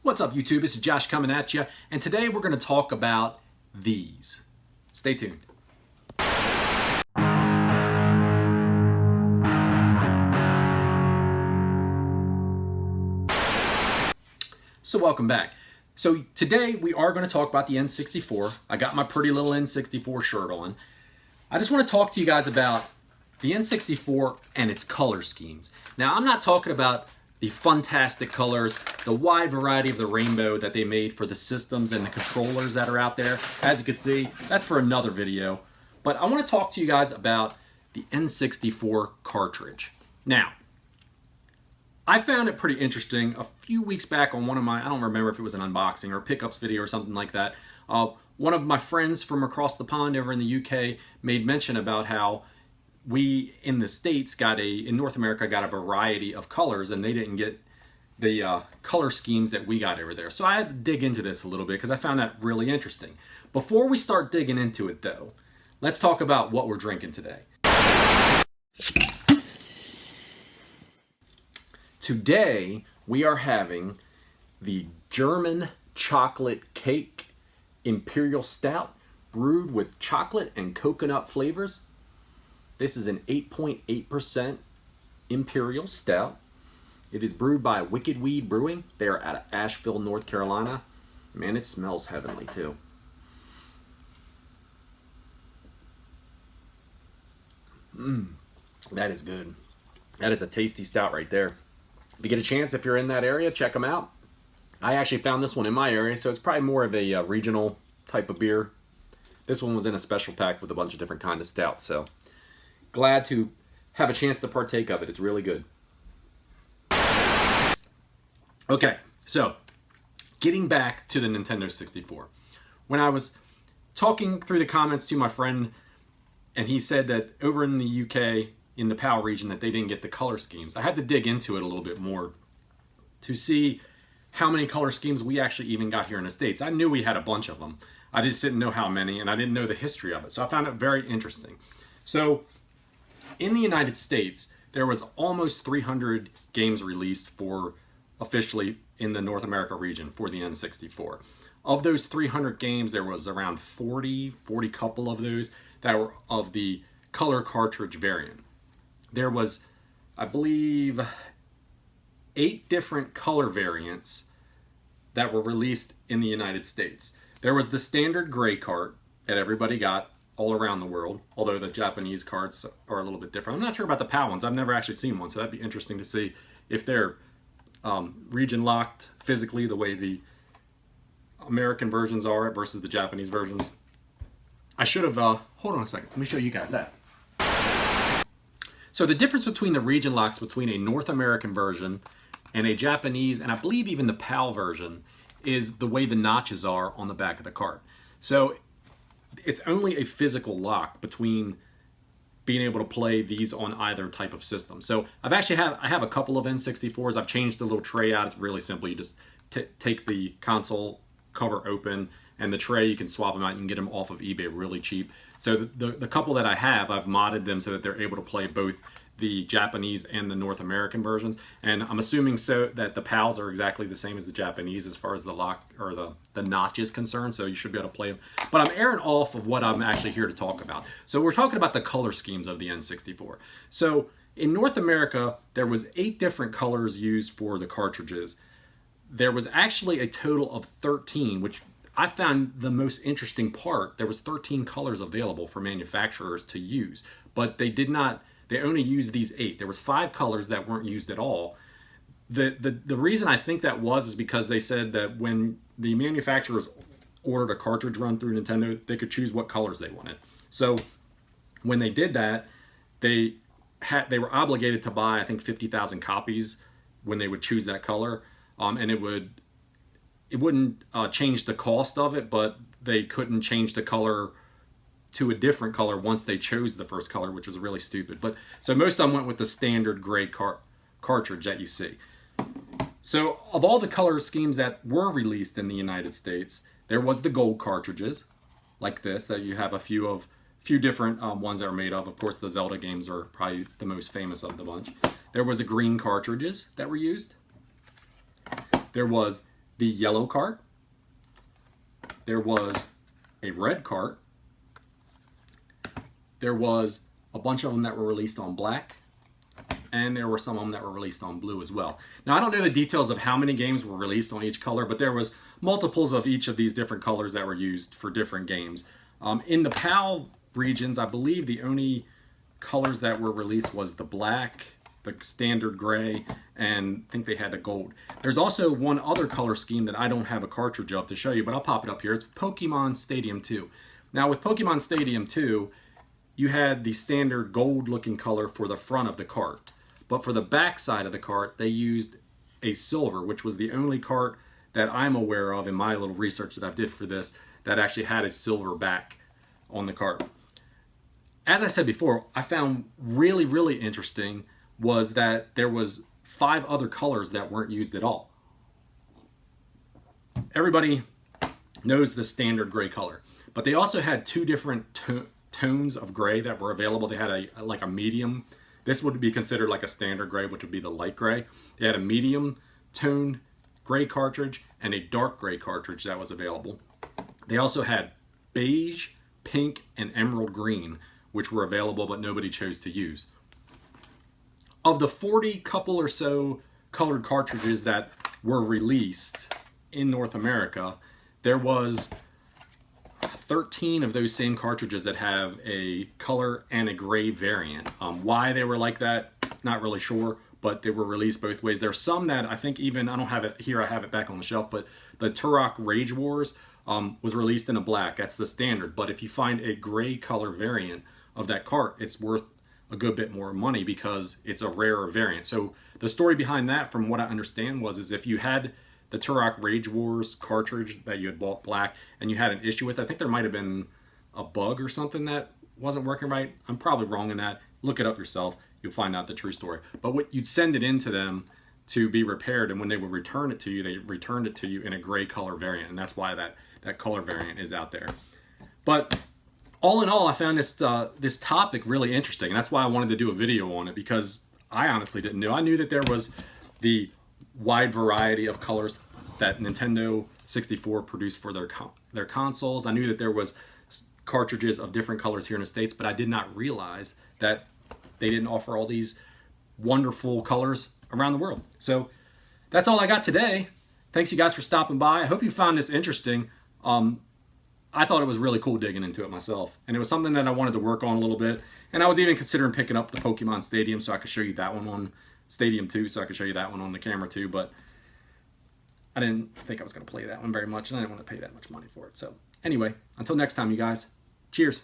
What's up, YouTube? This is Josh coming at you, and today we're going to talk about these. Stay tuned. So welcome back. So today we are going to talk about the N64. I got my pretty little N64 shirt on. I just want to talk to you guys about the N64 and its color schemes. Now, I'm not talking about the fantastic colors, the wide variety of the rainbow that they made for the systems and the controllers that are out there. As you can see, that's for another video. But I want to talk to you guys about the N64 cartridge. Now, I found it pretty interesting a few weeks back on one of my, I don't remember if it was an unboxing or a pickups video or something like that. One of my friends from across the pond over in the UK made mention about how we in the States in North America got a variety of colors, and they didn't get the color schemes that we got over there. So I had to dig into this a little bit because I found that really interesting. Before we start digging into it though, let's talk about what we're drinking today. Today we are having the German chocolate cake Imperial Stout brewed with chocolate and coconut flavors. This is an 8.8% Imperial Stout. It is brewed by Wicked Weed Brewing. They are out of Asheville, North Carolina. Man, it smells heavenly too. That is good. That is a tasty stout right there. If you get a chance, if you're in that area, check them out. I actually found this one in my area, so it's probably more of a regional type of beer. This one was in a special pack with a bunch of different kinds of stouts, so glad to have a chance to partake of it. It's really good. Okay, so getting back to the Nintendo 64. When I was talking through the comments to my friend, and he said that over in the UK, in the PAL region, that they didn't get the color schemes, I had to dig into it a little bit more to see how many color schemes we actually even got here in the States. I knew we had a bunch of them. I just didn't know how many, and I didn't know the history of it. So I found it very interesting. So in the United States, there was almost 300 games released for officially in the North America region for the N64. Of those 300 games, there was around 40 couple of those that were of the color cartridge variant. There was, I believe, 8 different color variants that were released in the United States. There was the standard gray cart that everybody got all around the world, although the Japanese carts are a little bit different. I'm not sure about the PAL ones. I've never actually seen one, so that'd be interesting to see if they're region locked physically the way the American versions are versus the Japanese versions. I should have, hold on a second, let me show you guys that. So the difference between the region locks between a North American version and a Japanese, and I believe even the PAL version, is the way the notches are on the back of the cart. So it's only a physical lock between being able to play these on either type of system. So I have a couple of N64s. I've changed the little tray out. It's really simple. You just take the console cover open, and the tray, you can swap them out. You can get them off of eBay really cheap. So the couple that I have, I've modded them so that they're able to play both the Japanese and the North American versions. And I'm assuming so that the PALs are exactly the same as the Japanese as far as the lock or the notch is concerned. So you should be able to play them. But I'm airing off of what I'm actually here to talk about. So we're talking about the color schemes of the N64. So in North America, there was 8 different colors used for the cartridges. There was actually a total of 13, which I found the most interesting part. There was 13 colors available for manufacturers to use, but they only used these 8. There was 5 colors that weren't used at all. The reason I think that is because they said that when the manufacturers ordered a cartridge run through Nintendo, they could choose what colors they wanted. So when they did that, they were obligated to buy, I think, 50,000 copies when they would choose that color, and it wouldn't change the cost of it, but they couldn't change the color to a different color once they chose the first color, which was really stupid. But so most of them went with the standard gray cartridge that you see. So of all the color schemes that were released in the United States, there was the gold cartridges, like this, that you have a few different ones that are made of. Of course, the Zelda games are probably the most famous of the bunch. There was a green cartridges that were used. There was the yellow cart. There was a red cart. There was a bunch of them that were released on black. And there were some of them that were released on blue as well. Now, I don't know the details of how many games were released on each color, but there was multiples of each of these different colors that were used for different games. In the PAL regions, I believe the only colors that were released was the black, the standard gray, and I think they had the gold. There's also one other color scheme that I don't have a cartridge of to show you, but I'll pop it up here. It's Pokemon Stadium 2. Now, with Pokemon Stadium 2, you had the standard gold looking color for the front of the cart. But for the back side of the cart, they used a silver, which was the only cart that I'm aware of in my little research that I did for this that actually had a silver back on the cart. As I said before, I found really, really interesting was that there was 5 other colors that weren't used at all. Everybody knows the standard gray color, but they also had 2 different tones of gray that were available. They had like a medium. This would be considered like a standard gray, which would be the light gray. They had a medium toned gray cartridge and a dark gray cartridge that was available. They also had beige, pink, and emerald green, which were available but nobody chose to use. Of the 40 couple or so colored cartridges that were released in North America, there was 13 of those same cartridges that have a color and a gray variant. Why they were like that, not really sure, but they were released both ways. There's some that I think even, I don't have it here, I have it back on the shelf, but the Turok Rage Wars was released in a black. That's the standard. But if you find a gray color variant of that cart, it's worth a good bit more money because it's a rarer variant. So the story behind that, from what I understand, is if you had the Turok Rage Wars cartridge that you had bought black and you had an issue with, I think there might have been a bug or something that wasn't working right. I'm probably wrong in that. Look it up yourself. You'll find out the true story. But what you'd send it in to them to be repaired, and when they would return it to you, they returned it to you in a gray color variant, and that's why that color variant is out there. But all in all, I found this topic really interesting, and that's why I wanted to do a video on it, because I honestly didn't know. I knew that there was the wide variety of colors that Nintendo 64 produced for their consoles. I knew that there was cartridges of different colors here in the States, but I did not realize that they didn't offer all these wonderful colors around the world. So that's all I got today. Thanks you guys for stopping by. I hope you found this interesting. I thought it was really cool digging into it myself, and it was something that I wanted to work on a little bit. And I was even considering picking up the Pokemon Stadium so I could show you that one on Stadium 2, so I could show you that one on the camera too, but I didn't think I was going to play that one very much, and I didn't want to pay that much money for it. So anyway, until next time, you guys, cheers.